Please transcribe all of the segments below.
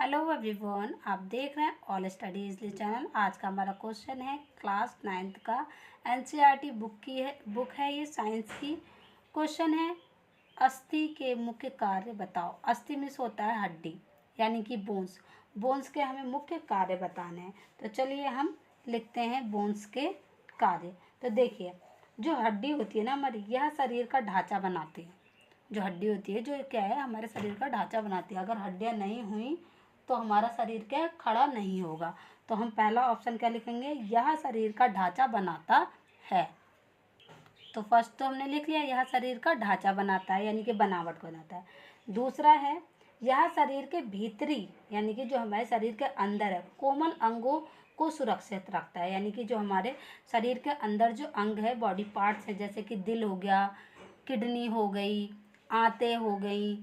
Hello everyone, आप देख रहे हैं ऑल स्टडी इजली चैनल। आज का हमारा क्वेश्चन है क्लास 9th का एनसीईआरटी बुक है ये साइंस की। क्वेश्चन है अस्थि के मुख्य कार्य बताओ। अस्थि मीन्स होता है हड्डी यानी कि बोन्स। बोन्स के हमें मुख्य कार्य बताने हैं। तो चलिए हम लिखते हैं बोन्स के कार्य। तो देखिए, जो हड्डी होती है ना हमारी, यह शरीर का ढांचा बनाती है। जो हड्डी होती है जो क्या है, हमारे शरीर का ढांचा बनाती है। अगर हड्डियां नहीं हुई तो हमारा शरीर क्या खड़ा नहीं होगा। तो हम पहला ऑप्शन क्या लिखेंगे, यह शरीर का ढांचा बनाता है। तो फर्स्ट तो हमने लिख लिया, यह शरीर का ढांचा बनाता है यानी कि बनावट बनाता है। दूसरा है, यह शरीर के भीतरी यानी कि जो हमारे शरीर के अंदर है, कोमल अंगों को सुरक्षित रखता है। यानी कि जो हमारे शरीर के अंदर जो अंग है, बॉडी पार्ट्स है, जैसे कि दिल हो गया, किडनी हो गई, आंतें हो गई,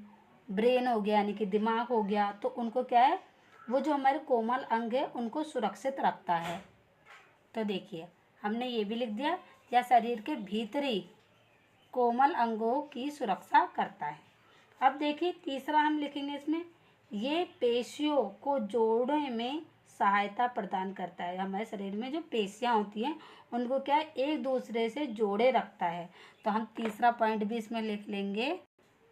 ब्रेन हो गया यानी कि दिमाग हो गया, तो उनको क्या है, वो जो हमारे कोमल अंग है उनको सुरक्षित रखता है। तो देखिए, हमने ये भी लिख दिया, या शरीर के भीतरी कोमल अंगों की सुरक्षा करता है। अब देखिए तीसरा हम लिखेंगे इसमें, ये पेशियों को जोड़ने में सहायता प्रदान करता है। हमारे शरीर में जो पेशियां होती हैं उनको क्या है, एक दूसरे से जोड़े रखता है। तो हम तीसरा पॉइंट भी इसमें लिख लेंगे।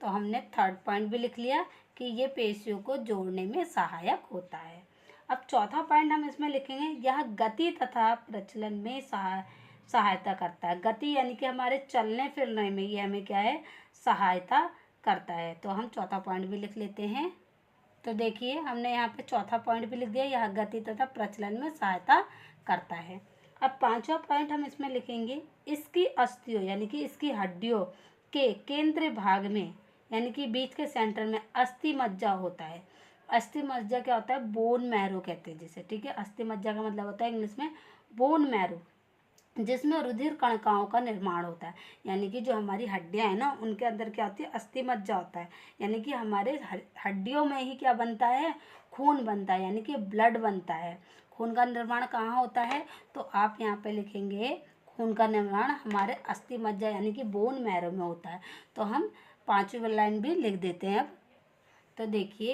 तो हमने थर्ड पॉइंट भी लिख लिया कि ये पेशियों को जोड़ने में सहायक होता है। अब चौथा पॉइंट हम इसमें लिखेंगे, यह गति तथा प्रचलन में सहायता करता है। गति यानी कि हमारे चलने फिरने में ये हमें क्या है, सहायता करता है। तो हम चौथा पॉइंट भी लिख लेते हैं। तो देखिए, हमने यहाँ पे चौथा पॉइंट भी लिख दिया, यह गति तथा प्रचलन में सहायता करता है। अब पांचवा पॉइंट हम इसमें लिखेंगे, इसकी अस्थियों यानी कि इसकी हड्डियों के केंद्र भाग में यानी कि बीच के सेंटर में अस्थि मज्जा होता है। अस्थि मज्जा क्या होता है, बोन मैरो कहते हैं जिसे। ठीक है, अस्थि मज्जा का मतलब होता है इंग्लिश में बोन मैरो, जिसमें रुधिर कणिकाओं का निर्माण होता है। यानी कि जो हमारी हड्डियां हैं ना, उनके अंदर क्या होती है, अस्थि मज्जा होता है। यानी कि हमारे हड्डियों में ही क्या बनता है, खून बनता है, यानी कि ब्लड बनता है। खून का निर्माण कहाँ होता है, तो आप यहाँ पे लिखेंगे, खून का निर्माण हमारे अस्थि मज्जा यानी कि बोन मैरो में होता है। तो हम पांचवी लाइन भी लिख देते हैं अब। तो देखिए,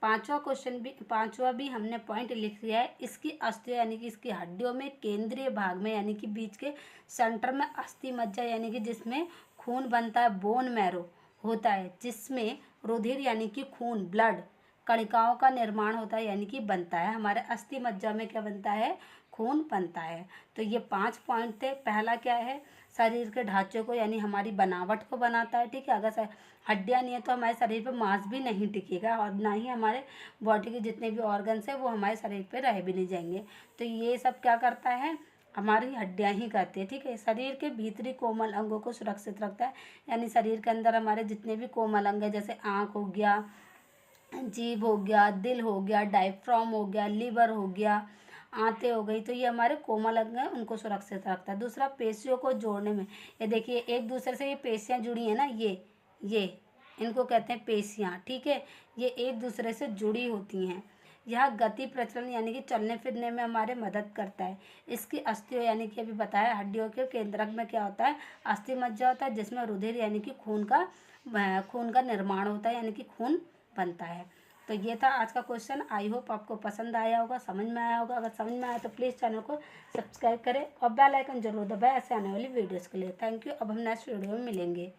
पांचवा भी हमने पॉइंट लिख लिया है, इसकी अस्थियों यानी कि इसकी हड्डियों में केंद्रीय भाग में यानी कि बीच के सेंटर में अस्थि मज्जा यानी कि जिसमें खून बनता है, बोन मैरो होता है, जिसमें रुधिर यानी कि खून, ब्लड कणिकाओं का निर्माण होता है यानी कि बनता है। हमारे अस्थि मज्जा में क्या बनता है, खून बनता है। तो ये 5 पॉइंट थे। पहला क्या है, शरीर के ढांचे को यानी हमारी बनावट को बनाता है। ठीक है, अगर हड्डियां नहीं है तो हमारे शरीर पे मांस भी नहीं टिकेगा और ना ही हमारे बॉडी के जितने भी ऑर्गन्स हैं वो हमारे शरीर पे रह भी नहीं जाएंगे। तो ये सब क्या करता है, हमारी हड्डियां ही करती है। ठीक है, शरीर के भीतरी कोमल अंगों को सुरक्षित रखता है। यानी शरीर के अंदर हमारे जितने भी कोमल अंग है, जैसे आँख हो गया, जीभ हो गया, दिल हो गया, डायफ्राम हो गया, लीवर हो गया, आंतें हो गई, तो ये हमारे कोमल अंग हैं, उनको सुरक्षित रखता है। दूसरा, पेशियों को जोड़ने में, ये देखिए एक दूसरे से ये पेशियां जुड़ी हैं ना, ये इनको कहते हैं पेशियां। ठीक है, ये एक दूसरे से जुड़ी होती हैं। यह गति प्रचलन यानी कि चलने फिरने में हमारे मदद करता है। इसकी अस्थियों यानी कि अभी बताया, हड्डियों के केंद्रक में क्या होता है, अस्थि मज्जा होता है, जिसमें रुधिर यानी कि खून का निर्माण होता है यानी कि खून बनता है। तो ये था आज का क्वेश्चन। आई होप आपको पसंद आया होगा, समझ में आया होगा। अगर समझ में आया तो प्लीज़ चैनल को सब्सक्राइब करें और बेल आइकन जरूर दबाएं ऐसे आने वाली वीडियोस के लिए। Thank you. अब हम नेक्स्ट वीडियो में मिलेंगे।